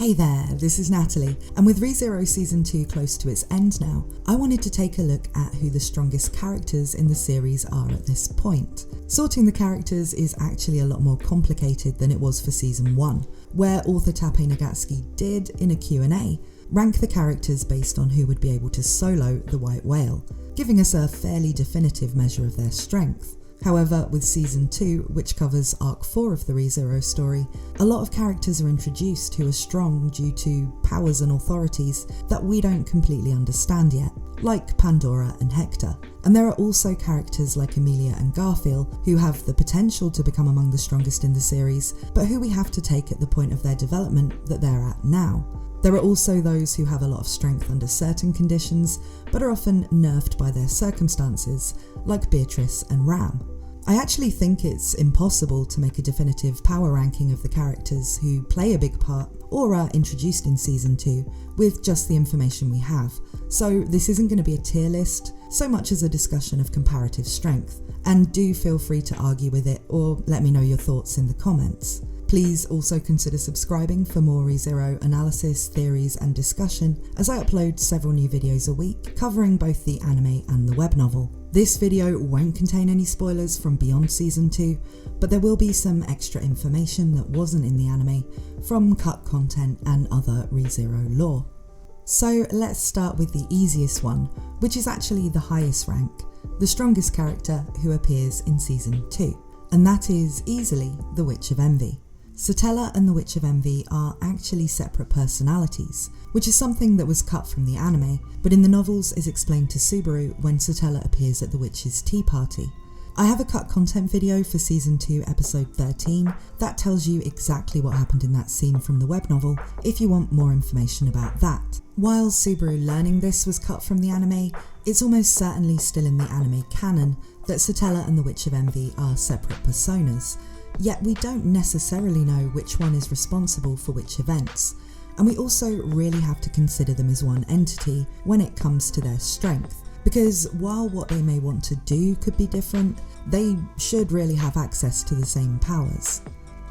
Hey there, this is Natalie, and with ReZero Season 2 close to its end now, I wanted to take a look at who the strongest characters in the series are at this point. Sorting the characters is actually a lot more complicated than it was for Season 1, where author Tape Nagatsky did, in a Q&A, rank the characters based on who would be able to solo the White Whale, giving us a fairly definitive measure of their strength. However, with Season 2, which covers Arc 4 of the ReZero story, a lot of characters are introduced who are strong due to powers and authorities that we don't completely understand yet, like Pandora and Hector. And there are also characters like Emilia and Garfiel who have the potential to become among the strongest in the series, but who we have to take at the point of their development that they're at now. There are also those who have a lot of strength under certain conditions, but are often nerfed by their circumstances, like Beatrice and Ram. I actually think it's impossible to make a definitive power ranking of the characters who play a big part or are introduced in Season 2 with just the information we have, so this isn't going to be a tier list so much as a discussion of comparative strength, and do feel free to argue with it or let me know your thoughts in the comments. Please also consider subscribing for more ReZero analysis, theories and discussion, as I upload several new videos a week covering both the anime and the web novel. This video won't contain any spoilers from beyond Season 2, but there will be some extra information that wasn't in the anime from cut content and other ReZero lore. So let's start with the easiest one, which is actually the highest rank, the strongest character who appears in Season 2, and that is easily the Witch of Envy. Satella and the Witch of Envy are actually separate personalities, which is something that was cut from the anime, but in the novels is explained to Subaru when Satella appears at the witch's tea party. I have a cut content video for Season 2 episode 13 that tells you exactly what happened in that scene from the web novel if you want more information about that. While Subaru learning this was cut from the anime, it's almost certainly still in the anime canon that Satella and the Witch of Envy are separate personas. Yet we don't necessarily know which one is responsible for which events, and we also really have to consider them as one entity when it comes to their strength, because while what they may want to do could be different, they should really have access to the same powers.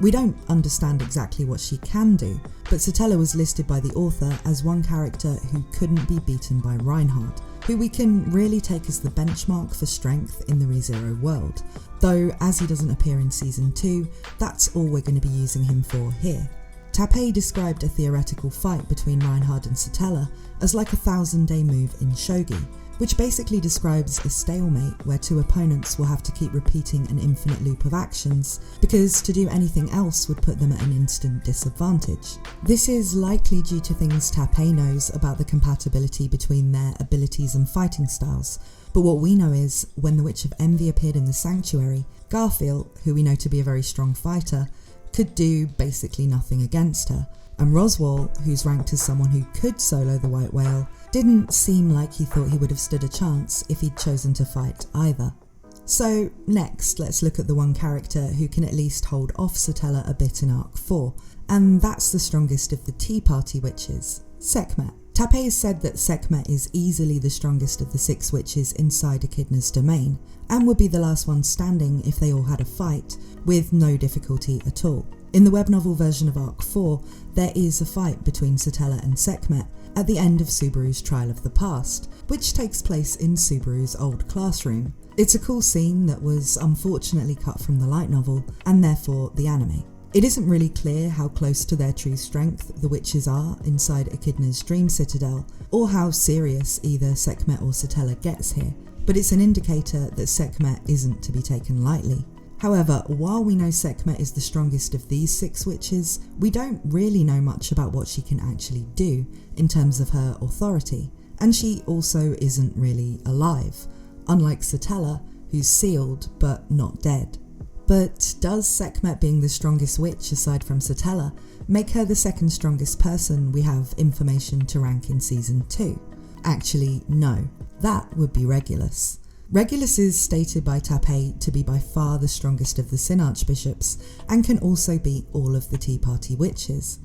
We don't understand exactly what she can do, but Satella was listed by the author as one character who couldn't be beaten by Reinhard, who we can really take as the benchmark for strength in the ReZero world, though as he doesn't appear in Season 2, that's all we're going to be using him for here. Tape described a theoretical fight between Reinhard and Satella as like a 1000-day move in shogi, which basically describes a stalemate where two opponents will have to keep repeating an infinite loop of actions, because to do anything else would put them at an instant disadvantage. This is likely due to things Tape knows about the compatibility between their abilities and fighting styles, but what we know is, when the Witch of Envy appeared in the Sanctuary, Garfiel, who we know to be a very strong fighter, could do basically nothing against her, and Roswaal, who's ranked as someone who could solo the White Whale, didn't seem like he thought he would have stood a chance if he'd chosen to fight either. So next, let's look at the one character who can at least hold off Satella a bit in Arc 4, and that's the strongest of the Tea Party witches, Sekhmet. Tape has said that Sekhmet is easily the strongest of the 6 witches inside Echidna's domain, and would be the last one standing if they all had a fight, with no difficulty at all. In the web novel version of Arc 4, there is a fight between Satella and Sekhmet at the end of Subaru's Trial of the Past, which takes place in Subaru's old classroom. It's a cool scene that was unfortunately cut from the light novel, and therefore the anime. It isn't really clear how close to their true strength the witches are inside Echidna's dream citadel, or how serious either Sekhmet or Satella gets here, but it's an indicator that Sekhmet isn't to be taken lightly. However, while we know Sekhmet is the strongest of these 6 witches, we don't really know much about what she can actually do in terms of her authority, and she also isn't really alive, unlike Satella, who's sealed but not dead. But does Sekhmet being the strongest witch aside from Satella make her the second strongest person we have information to rank in Season 2? Actually, no, that would be Regulus. Regulus is stated by Tape to be by far the strongest of the Sin archbishops, and can also beat all of the Tea Party witches.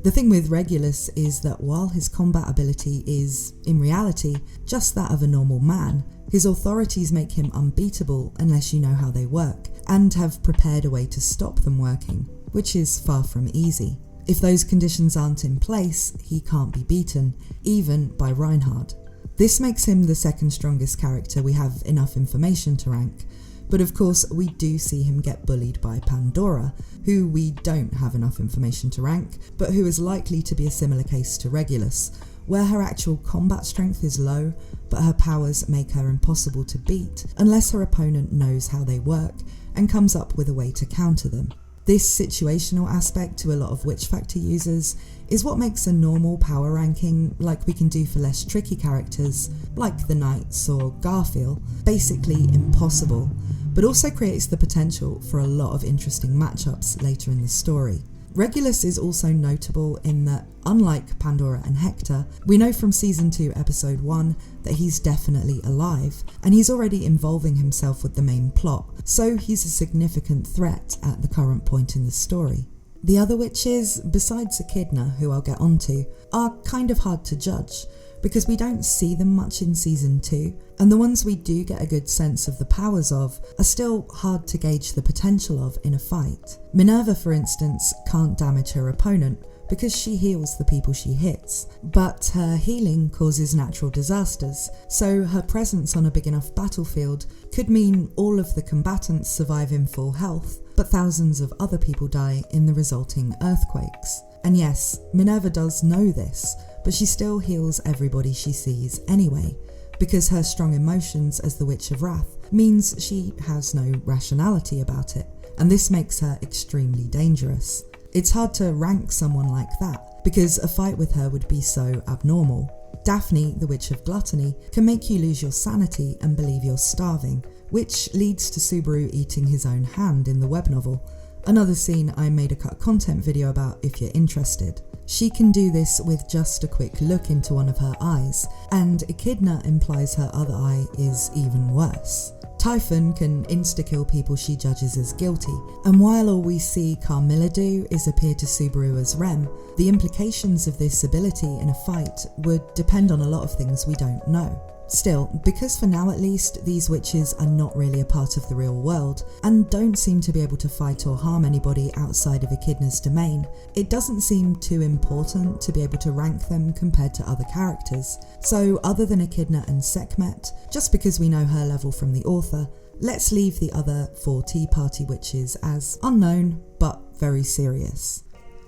The thing with Regulus is that while his combat ability is, in reality, just that of a normal man, his authorities make him unbeatable unless you know how they work, and have prepared a way to stop them working, which is far from easy. If those conditions aren't in place, he can't be beaten, even by Reinhard. This makes him the second strongest character we have enough information to rank, but of course we do see him get bullied by Pandora, who we don't have enough information to rank, but who is likely to be a similar case to Regulus, where her actual combat strength is low, but her powers make her impossible to beat unless her opponent knows how they work and comes up with a way to counter them. This situational aspect to a lot of Witch Factor users is what makes a normal power ranking, like we can do for less tricky characters, like the Knights or Garfiel, basically impossible, but also creates the potential for a lot of interesting matchups later in the story. Regulus is also notable in that, unlike Pandora and Hector, we know from Season 2 Episode 1 that he's definitely alive, and he's already involving himself with the main plot, so he's a significant threat at the current point in the story. The other witches, besides Echidna, who I'll get onto, are kind of hard to judge, because we don't see them much in Season 2, and the ones we do get a good sense of the powers of are still hard to gauge the potential of in a fight. Minerva, for instance, can't damage her opponent because she heals the people she hits, but her healing causes natural disasters, so her presence on a big enough battlefield could mean all of the combatants survive in full health, but thousands of other people die in the resulting earthquakes. And yes, Minerva does know this, but she still heals everybody she sees anyway, because her strong emotions as the Witch of Wrath means she has no rationality about it, and this makes her extremely dangerous. It's hard to rank someone like that, because a fight with her would be so abnormal. Daphne, the Witch of Gluttony, can make you lose your sanity and believe you're starving, which leads to Subaru eating his own hand in the web novel. Another scene I made a cut content video about if you're interested. She can do this with just a quick look into one of her eyes, and Echidna implies her other eye is even worse. Typhon can insta-kill people she judges as guilty, and while all we see Carmilla do is appear to Subaru as Rem, the implications of this ability in a fight would depend on a lot of things we don't know. Still, because for now at least, these witches are not really a part of the real world, and don't seem to be able to fight or harm anybody outside of Echidna's domain, it doesn't seem too important to be able to rank them compared to other characters. So other than Echidna and Sekhmet, just because we know her level from the author, let's leave the other 4 Tea Party witches as unknown, but very serious.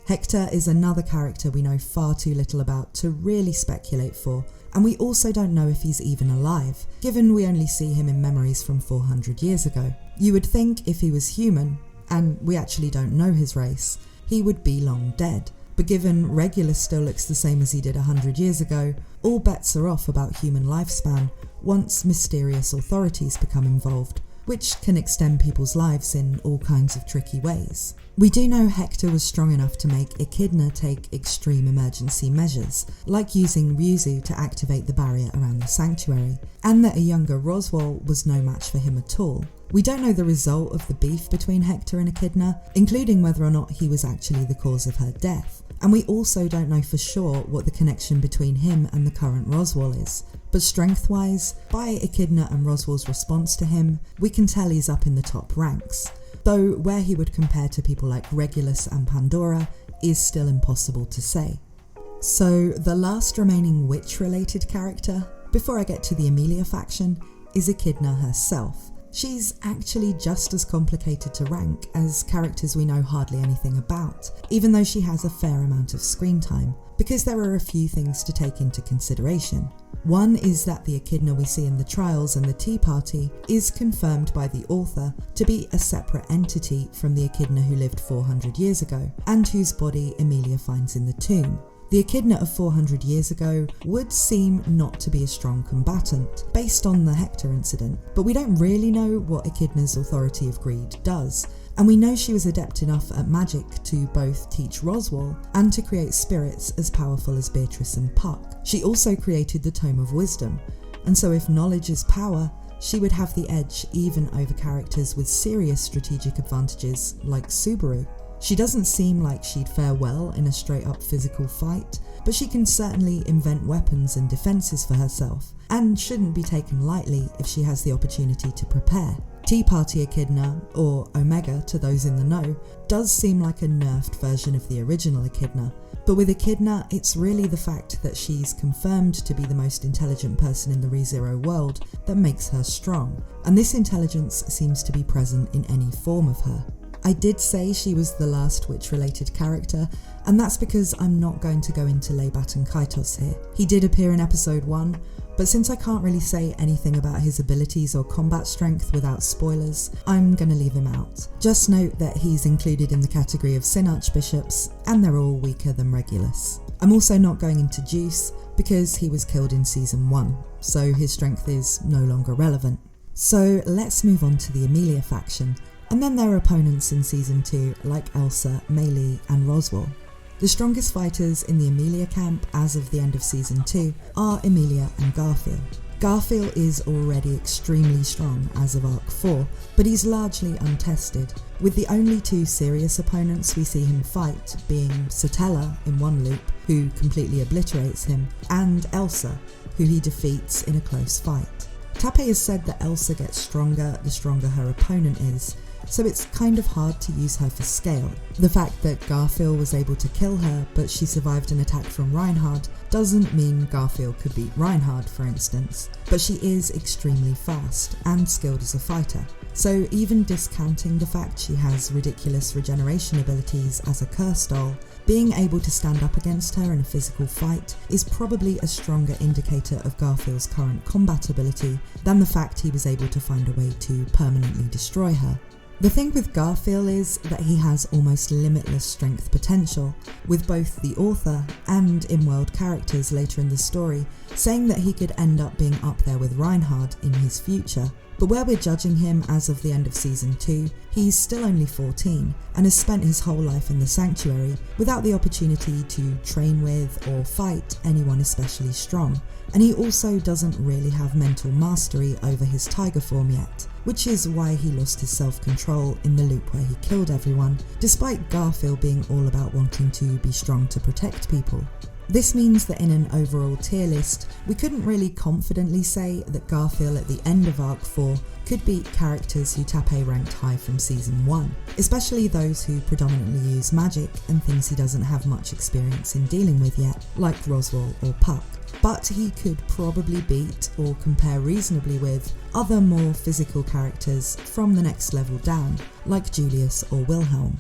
Hector is another character we know far too little about to really speculate for, and we also don't know if he's even alive, given we only see him in memories from 400 years ago. You would think if he was human, and we actually don't know his race, he would be long dead, but given Regulus still looks the same as he did 100 years ago, all bets are off about human lifespan once mysterious authorities become involved, which can extend people's lives in all kinds of tricky ways. We do know Hector was strong enough to make Echidna take extreme emergency measures, like using Ryuzu to activate the barrier around the sanctuary, and that a younger Roswaal was no match for him at all. We don't know the result of the beef between Hector and Echidna, including whether or not he was actually the cause of her death, and we also don't know for sure what the connection between him and the current Roswaal is. But strength-wise, by Echidna and Roswaal's response to him, we can tell he's up in the top ranks, though where he would compare to people like Regulus and Pandora is still impossible to say. So the last remaining witch-related character, before I get to the Emilia faction, is Echidna herself. She's actually just as complicated to rank as characters we know hardly anything about, even though she has a fair amount of screen time, because there are a few things to take into consideration. One is that the Echidna we see in the trials and the Tea Party is confirmed by the author to be a separate entity from the Echidna who lived 400 years ago, and whose body Emilia finds in the tomb. The Echidna of 400 years ago would seem not to be a strong combatant, based on the Hector incident, but we don't really know what Echidna's Authority of Greed does, and we know she was adept enough at magic to both teach Roswaal and to create spirits as powerful as Beatrice and Puck. She also created the Tome of Wisdom, and so if knowledge is power, she would have the edge even over characters with serious strategic advantages like Subaru. She doesn't seem like she'd fare well in a straight-up physical fight, but she can certainly invent weapons and defences for herself, and shouldn't be taken lightly if she has the opportunity to prepare. Tea Party Echidna, or Omega to those in the know, does seem like a nerfed version of the original Echidna, but with Echidna it's really the fact that she's confirmed to be the most intelligent person in the ReZero world that makes her strong, and this intelligence seems to be present in any form of her. I did say she was the last witch-related character, and that's because I'm not going to go into Lebat and Kaitos here. He did appear in episode 1, but since I can't really say anything about his abilities or combat strength without spoilers, I'm gonna leave him out. Just note that he's included in the category of Sin Archbishops, and they're all weaker than Regulus. I'm also not going into Juice, because he was killed in season 1, so his strength is no longer relevant. So let's move on to the Emilia faction, and then their opponents in season 2 like Elsa, Melee and Roswaal. The strongest fighters in the Emilia camp as of the end of season 2 are Emilia and Garfiel. Garfiel is already extremely strong as of arc 4, but he's largely untested, with the only 2 serious opponents we see him fight being Satella in one loop, who completely obliterates him, and Elsa, who he defeats in a close fight. Tappei has said that Elsa gets stronger the stronger her opponent is, so it's kind of hard to use her for scale. The fact that Garfiel was able to kill her but she survived an attack from Reinhard doesn't mean Garfiel could beat Reinhard, for instance, but she is extremely fast and skilled as a fighter. So even discounting the fact she has ridiculous regeneration abilities as a curse doll, being able to stand up against her in a physical fight is probably a stronger indicator of Garfiel's current combat ability than the fact he was able to find a way to permanently destroy her. The thing with Garfiel is that he has almost limitless strength potential, with both the author and in-world characters later in the story saying that he could end up being up there with Reinhard in his future. But where we're judging him as of the end of season 2, he's still only 14 and has spent his whole life in the sanctuary without the opportunity to train with or fight anyone especially strong, and he also doesn't really have mental mastery over his tiger form yet, which is why he lost his self-control in the loop where he killed everyone, despite Garfiel being all about wanting to be strong to protect people. This means that in an overall tier list, we couldn't really confidently say that Garfiel at the end of Arc 4 could beat characters who Tappei ranked high from Season 1, especially those who predominantly use magic and things he doesn't have much experience in dealing with yet, like Roswaal or Puck. But he could probably beat or compare reasonably with other more physical characters from the next level down, like Julius or Wilhelm.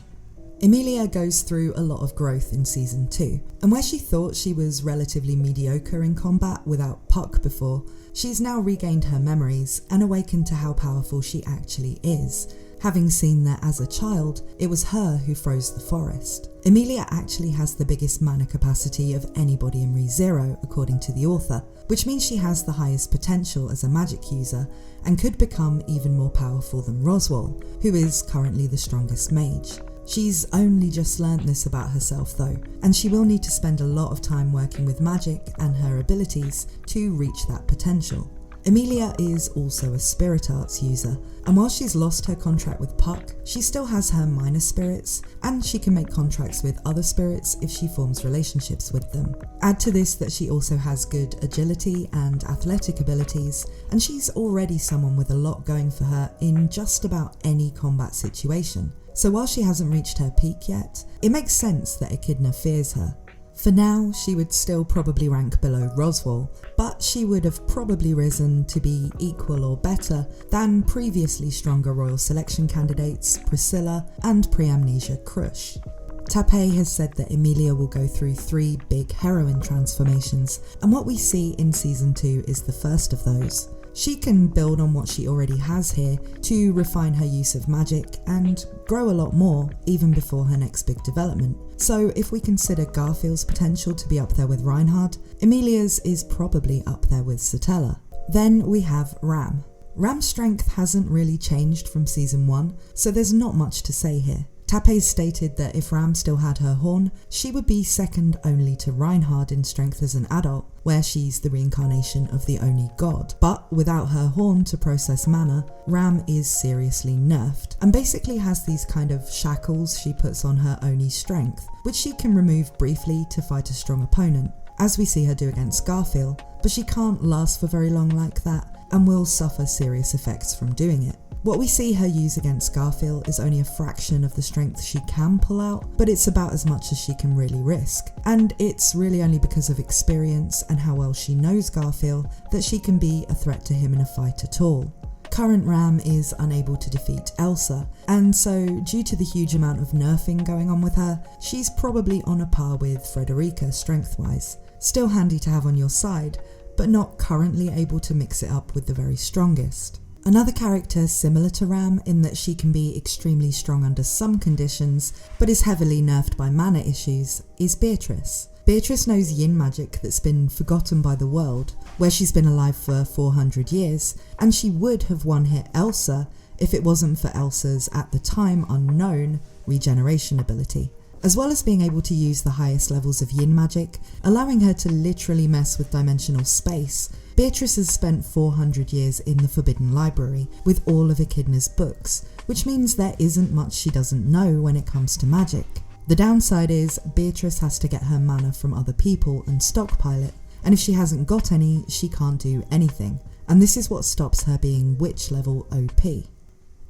Emilia goes through a lot of growth in Season 2, and where she thought she was relatively mediocre in combat without Puck before, she's now regained her memories and awakened to how powerful she actually is, having seen that as a child, it was her who froze the forest. Emilia actually has the biggest mana capacity of anybody in ReZero, according to the author, which means she has the highest potential as a magic user and could become even more powerful than Roswaal, who is currently the strongest mage. She's only just learnt this about herself though, and she will need to spend a lot of time working with magic and her abilities to reach that potential. Emilia is also a spirit arts user, and while she's lost her contract with Puck, she still has her minor spirits, and she can make contracts with other spirits if she forms relationships with them. Add to this that she also has good agility and athletic abilities, and she's already someone with a lot going for her in just about any combat situation. So while she hasn't reached her peak yet, it makes sense that Echidna fears her. For now, she would still probably rank below Roswaal, but she would have probably risen to be equal or better than previously stronger royal selection candidates Priscilla and Pre-Amnesia Crush. Tappei has said that Emilia will go through 3 big heroine transformations, and what we see in Season 2 is the first of those. She can build on what she already has here to refine her use of magic and grow a lot more even before her next big development. So if we consider Garfiel's potential to be up there with Reinhard, Emilia's is probably up there with Satella. Then we have Ram. Ram's strength hasn't really changed from Season 1, so there's not much to say here. Tappei stated that if Ram still had her horn, she would be second only to Reinhard in strength as an adult, where she's the reincarnation of the Oni god. But without her horn to process mana, Ram is seriously nerfed, and basically has these kind of shackles she puts on her Oni strength, which she can remove briefly to fight a strong opponent, as we see her do against Garfiel, but she can't last for very long like that, and will suffer serious effects from doing it. What we see her use against Garfiel is only a fraction of the strength she can pull out, but it's about as much as she can really risk. And it's really only because of experience and how well she knows Garfiel that she can be a threat to him in a fight at all. Current Ram is unable to defeat Elsa, and so due to the huge amount of nerfing going on with her, she's probably on a par with Frederica strength-wise. Still handy to have on your side, but not currently able to mix it up with the very strongest. Another character similar to Ram in that she can be extremely strong under some conditions, but is heavily nerfed by mana issues, is Beatrice. Beatrice knows yin magic that's been forgotten by the world, where she's been alive for 400 years, and she would have one-hit Elsa if it wasn't for Elsa's, at the time unknown, regeneration ability. As well as being able to use the highest levels of yin magic, allowing her to literally mess with dimensional space, Beatrice has spent 400 years in the Forbidden Library with all of Echidna's books, which means there isn't much she doesn't know when it comes to magic. The downside is Beatrice has to get her mana from other people and stockpile it, and if she hasn't got any, she can't do anything, and this is what stops her being witch level OP.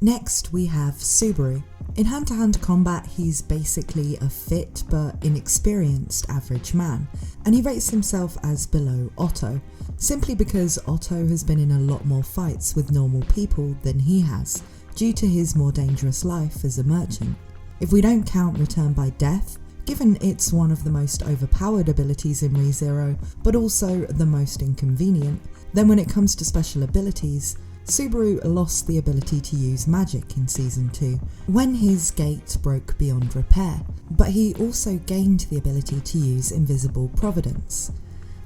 Next we have Subaru. In hand-to-hand combat he's basically a fit but inexperienced average man, and he rates himself as below Otto, simply because Otto has been in a lot more fights with normal people than he has, due to his more dangerous life as a merchant. If we don't count Return by Death, given it's one of the most overpowered abilities in ReZero, but also the most inconvenient, then when it comes to special abilities, Subaru lost the ability to use magic in Season 2, when his gate broke beyond repair, but he also gained the ability to use Invisible Providence.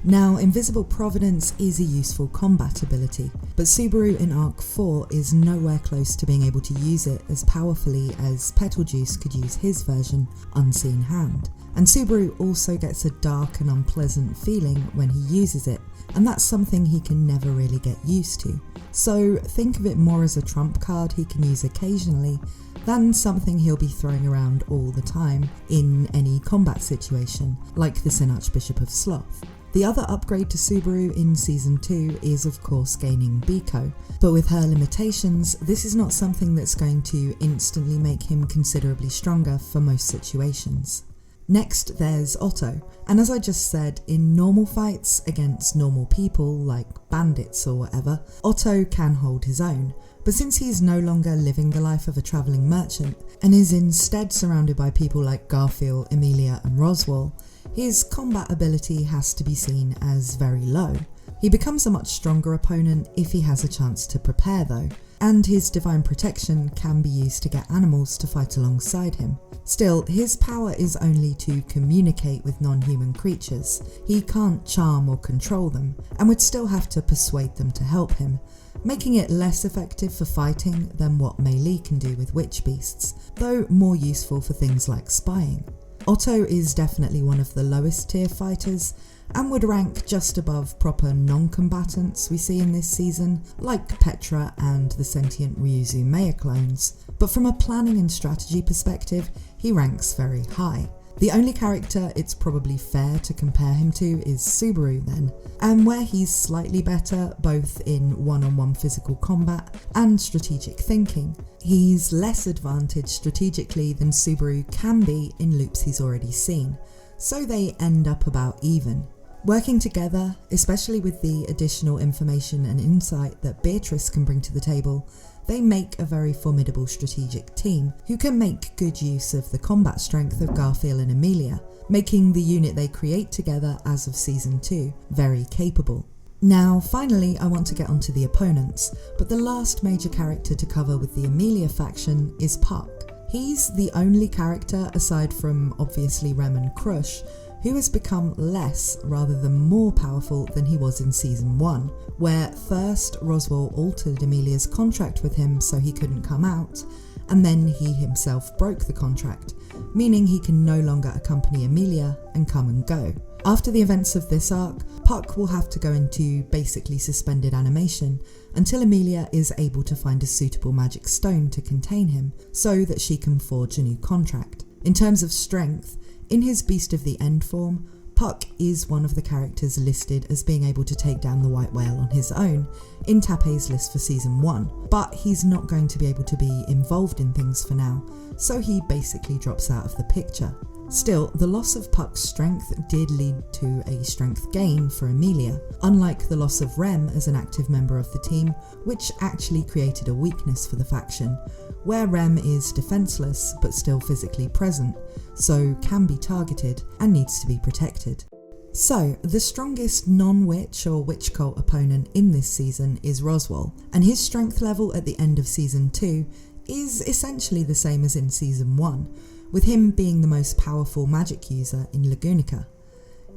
Now, Invisible Providence is a useful combat ability, but Subaru in Arc 4 is nowhere close to being able to use it as powerfully as Petaljuice could use his version, Unseen Hand. And Subaru also gets a dark and unpleasant feeling when he uses it, and that's something he can never really get used to. So think of it more as a trump card he can use occasionally than something he'll be throwing around all the time in any combat situation, like the Sin Archbishop of Sloth. The other upgrade to Subaru in Season 2 is of course gaining Biko, but with her limitations, this is not something that's going to instantly make him considerably stronger for most situations. Next there's Otto, and as I just said, in normal fights against normal people like bandits or whatever, Otto can hold his own, but since he's no longer living the life of a travelling merchant and is instead surrounded by people like Garfiel, Emilia and Roswaal, his combat ability has to be seen as very low. He becomes a much stronger opponent if he has a chance to prepare though, and his divine protection can be used to get animals to fight alongside him. Still, his power is only to communicate with non-human creatures. He can't charm or control them, and would still have to persuade them to help him, making it less effective for fighting than what melee can do with witch beasts, though more useful for things like spying. Otto is definitely one of the lowest tier fighters, and would rank just above proper non-combatants we see in this season, like Petra and the sentient Ryuzu Maya clones, but from a planning and strategy perspective, he ranks very high. The only character it's probably fair to compare him to is Subaru then, and where he's slightly better both in one-on-one physical combat and strategic thinking, he's less advantaged strategically than Subaru can be in loops he's already seen, so they end up about even. Working together, especially with the additional information and insight that Beatrice can bring to the table, they make a very formidable strategic team who can make good use of the combat strength of Garfiel and Emilia, making the unit they create together as of Season 2 very capable. Now finally I want to get onto the opponents, but the last major character to cover with the Emilia faction is Puck. He's the only character, aside from obviously Rem and Crush, who has become less rather than more powerful than he was in Season 1, where first Roswaal altered Emilia's contract with him so he couldn't come out, and then he himself broke the contract, meaning he can no longer accompany Emilia and come and go. After the events of this arc, Puck will have to go into basically suspended animation until Emilia is able to find a suitable magic stone to contain him, so that she can forge a new contract. In terms of strength, in his Beast of the End form, Puck is one of the characters listed as being able to take down the white whale on his own in Tappé's list for season 1, but he's not going to be able to be involved in things for now, so he basically drops out of the picture. Still, the loss of Puck's strength did lead to a strength gain for Emilia, unlike the loss of Rem as an active member of the team, which actually created a weakness for the faction, where Rem is defenseless but still physically present, so can be targeted and needs to be protected. So, the strongest non-witch or witch cult opponent in this season is Roswaal, and his strength level at the end of season 2 is essentially the same as in season 1, with him being the most powerful magic user in Lagunica.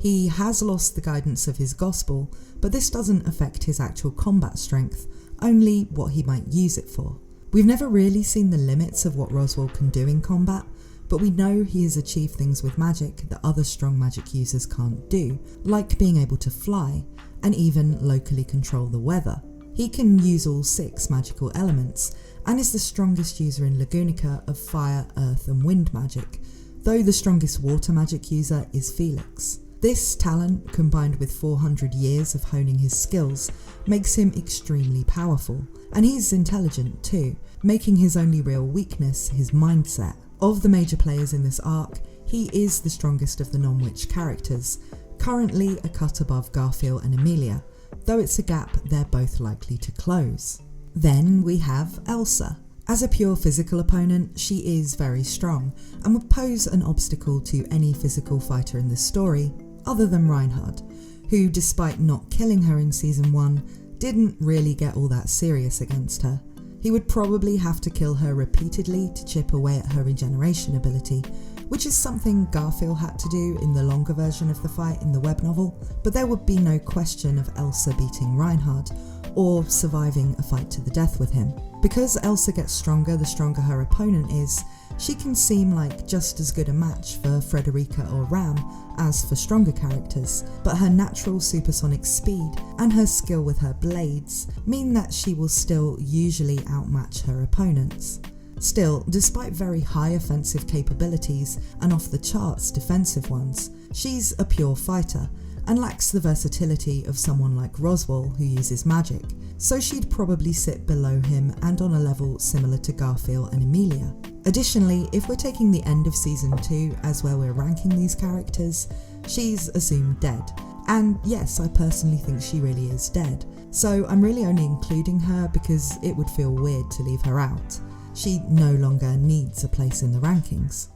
He has lost the guidance of his gospel, but this doesn't affect his actual combat strength, only what he might use it for. We've never really seen the limits of what Roswaal can do in combat, but we know he has achieved things with magic that other strong magic users can't do, like being able to fly, and even locally control the weather. He can use all 6 magical elements, and is the strongest user in Lagunica of fire, earth and wind magic, though the strongest water magic user is Felix. This talent, combined with 400 years of honing his skills, makes him extremely powerful, and he's intelligent too, making his only real weakness his mindset. Of the major players in this arc, he is the strongest of the non-witch characters, currently a cut above Garfiel and Emilia, though it's a gap they're both likely to close. Then we have Elsa. As a pure physical opponent, she is very strong and would pose an obstacle to any physical fighter in this story, other than Reinhard, who, despite not killing her in season 1, didn't really get all that serious against her. He would probably have to kill her repeatedly to chip away at her regeneration ability, which is something Garfiel had to do in the longer version of the fight in the web novel, but there would be no question of Elsa beating Reinhard, or surviving a fight to the death with him. Because Elsa gets stronger the stronger her opponent is, she can seem like just as good a match for Frederica or Ram as for stronger characters, but her natural supersonic speed and her skill with her blades mean that she will still usually outmatch her opponents. Still, despite very high offensive capabilities and off the charts defensive ones, she's a pure fighter and lacks the versatility of someone like Roswaal who uses magic, so she'd probably sit below him and on a level similar to Garfiel and Emilia. Additionally, if we're taking the end of season 2 as where we're ranking these characters, she's assumed dead. And yes, I personally think she really is dead, so I'm really only including her because it would feel weird to leave her out. She no longer needs a place in the rankings.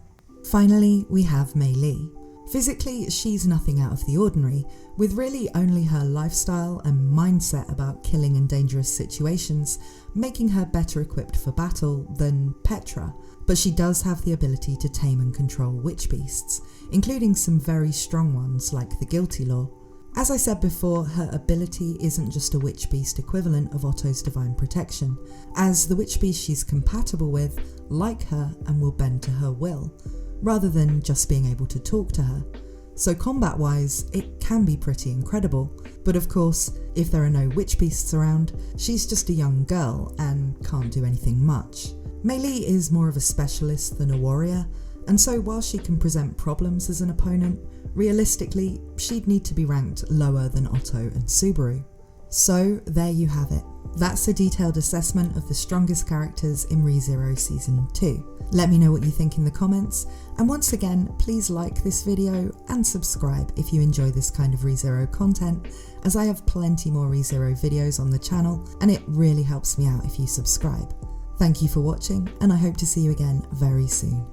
Finally, we have Mei Li. Physically, she's nothing out of the ordinary, with really only her lifestyle and mindset about killing in dangerous situations making her better equipped for battle than Petra, but she does have the ability to tame and control witch beasts, including some very strong ones like the Guilty Law. As I said before, her ability isn't just a witch beast equivalent of Otto's divine protection, as the witch beast she's compatible with like her and will bend to her will, rather than just being able to talk to her. So combat-wise, it can be pretty incredible, but of course, if there are no witch beasts around, she's just a young girl and can't do anything much. Mei Li is more of a specialist than a warrior, and so while she can present problems as an opponent, realistically, she'd need to be ranked lower than Otto and Subaru. So there you have it. That's a detailed assessment of the strongest characters in ReZero Season 2. Let me know what you think in the comments, and once again, please like this video and subscribe if you enjoy this kind of ReZero content, as I have plenty more ReZero videos on the channel, and it really helps me out if you subscribe. Thank you for watching, and I hope to see you again very soon.